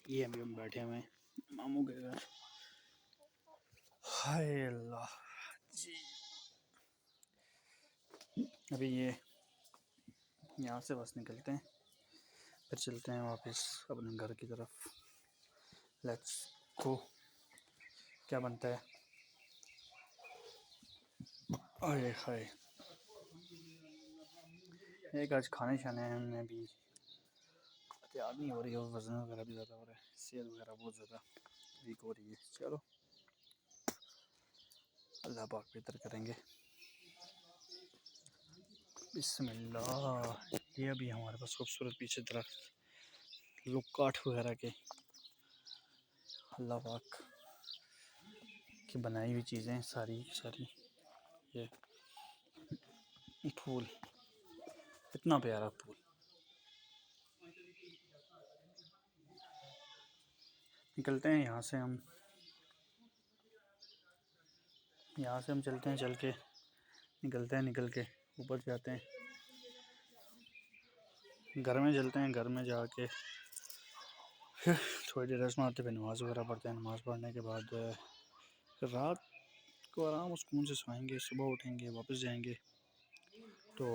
ये अभी हम बैठे हुए हैं मामू के घर। हाय अल्लाह जी। अभी ये यहाँ से बस निकलते हैं, फिर चलते हैं वापस अपने घर की तरफ। Let's go. क्या बनता है? आए हाय, एक आज खाने शाने में भी तैयार नहीं हो रही है, वज़न वगैरह भी ज़्यादा हो रहा है, सेहत वगैरह बहुत ज़्यादा वीक हो रही है। चलो अल्लाह पाक बेहतर करेंगे। बिस्मिल्लाह। ये अभी हमारे पास खूबसूरत पीछे दरख्त लोग काठ वगैरह के अल्लाह पाक की बनाई हुई चीज़ें सारी सारी। ये फूल, इतना प्यारा फूल। निकलते हैं यहाँ से हम चलते हैं, चल के निकलते हैं, निकल के ऊपर जाते हैं, घर में चलते हैं। घर में जाके फिर थोड़ी देर रेस्ट मारते, फिर नमाज़ वगैरह पढ़ते हैं। नमाज़ पढ़ने के बाद फिर रात को आराम सुकून से सोएंगे, सुबह उठेंगे, वापस जाएंगे। तो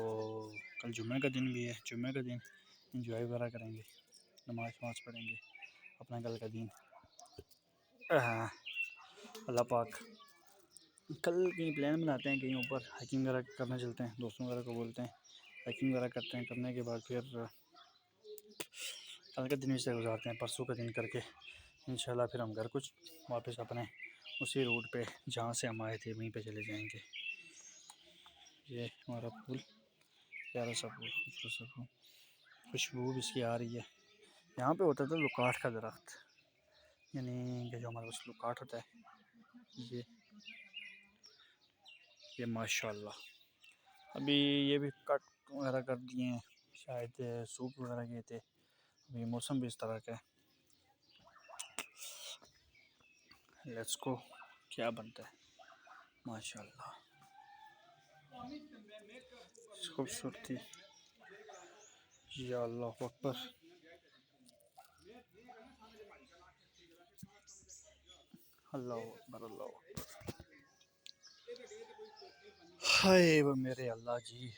कल जुम्मे का दिन भी है, जुम्मे का दिन इंजॉय वगैरह करेंगे, नमाज वमाज पढ़ेंगे, अपना कल का दिन। अल्लाह पाक कल कहीं प्लान बनाते हैं, कहीं ऊपर हाइकिंग वगैरह करने चलते हैं। दोस्तों वगैरह को बोलते हैं, हाइकिंग वगैरह करते हैं। करने के बाद फिर कल का दिन भी से गुजारते हैं, परसों का दिन करके इंशाल्लाह फिर हम घर कुछ वापस अपने उसी रूट पे जहाँ से हम आए थे वहीं पे चले जाएंगे। ये हमारा फूल, प्यारा सा फूल, खूबसूरत सा फूल, खुशबू भी इसकी आ रही है। यहाँ पे होता था लुकाठ का दरख्त, यानी कि जो हमारे पास लुकाठ होता है ये माशाल्लाह अभी ये भी कट वगैरह कर दिए हैं, शायद सूप वगैरह किए थे। अभी मौसम भी इस तरह का है। लेट्स गो, क्या बनता है माशाल्लाह, खूबसूरती, या अल्लाह अकबर। अल्लाह अकबर, अल्लाह अकबर। हाय वो मेरे अल्लाह जी।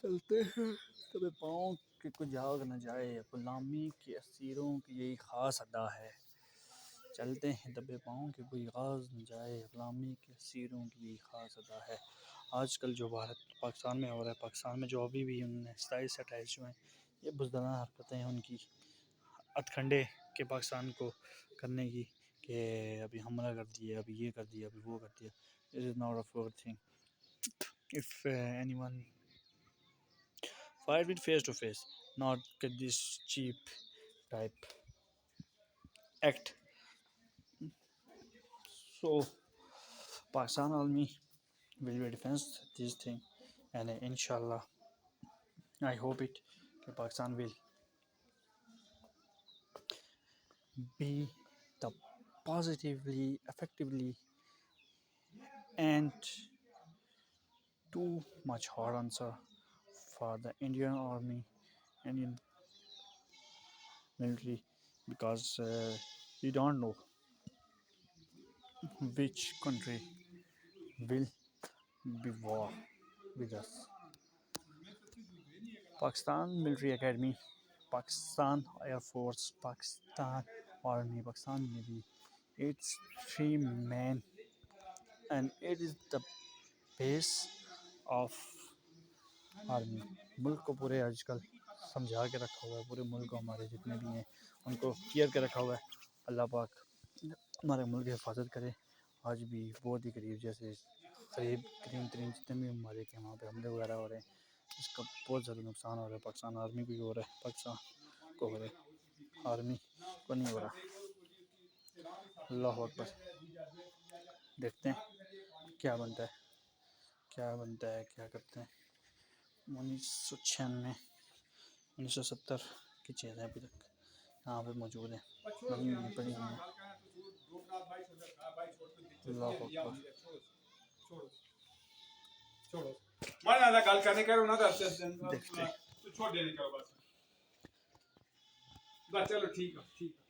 चलते हैं तबे पाँव के कोई जाग न जाए, गुलामी के असीरों की यही ख़ास अदा है। चलते हैं दबे पाँव के कोई गाज न जाए, गुलामी के असीरों की यही ख़ास अदा है। आजकल जो भारत पाकिस्तान में हो रहा है, पाकिस्तान में जो अभी भी उन्होंने 27-28 जो हैं, ये बुज़दिला हरकतें हैं उनकी, हथकंडे के पाकिस्तान को करने की, कि अभी हमला कर दिया, अभी ये कर दिया, अभी वो कर दिया। This is not a good thing. If anyone fight with face to face, not get this cheap type act. So Pakistan army will be defense this thing, and inshallah I hope it Pakistan will be the positively, effectively, and too much hard answer for the Indian army, Indian military, because we don't know which country will be war with us. Pakistan Military Academy, Pakistan Air Force, Pakistan Army, Pakistan Navy. It's three men, and it is the base of army. मुल्क को पूरे आजकल समझा के रखा हुआ है, पूरे मुल्क को हमारे जितने भी हैं उनको केयर के रखा हुआ है। अल्लाह पाक हमारे मुल्क की हिफाजत करे। आज भी बहुत ही करीब, जैसे करीब तरीन जितने भी ममालिक हैं वहाँ पे हमले वगैरह हो रहे हैं, इसका बहुत ज़्यादा नुकसान हो रहा है। पाकिस्तान आर्मी को भी हो रहा है, पाकिस्तान को हो रहा है, आर्मी को नहीं हो रहा। अल्लाह अकबर। देखते हैं क्या बनता है, क्या बनता है, क्या करते हैं। 1996 1970 की चीज़ें अभी तक यहाँ पे मौजूद हैं, बनी हुई पड़ी हुई हैं। अल्लाह अकबर। देखते हैं। बस चलो ठीक है ठीक है।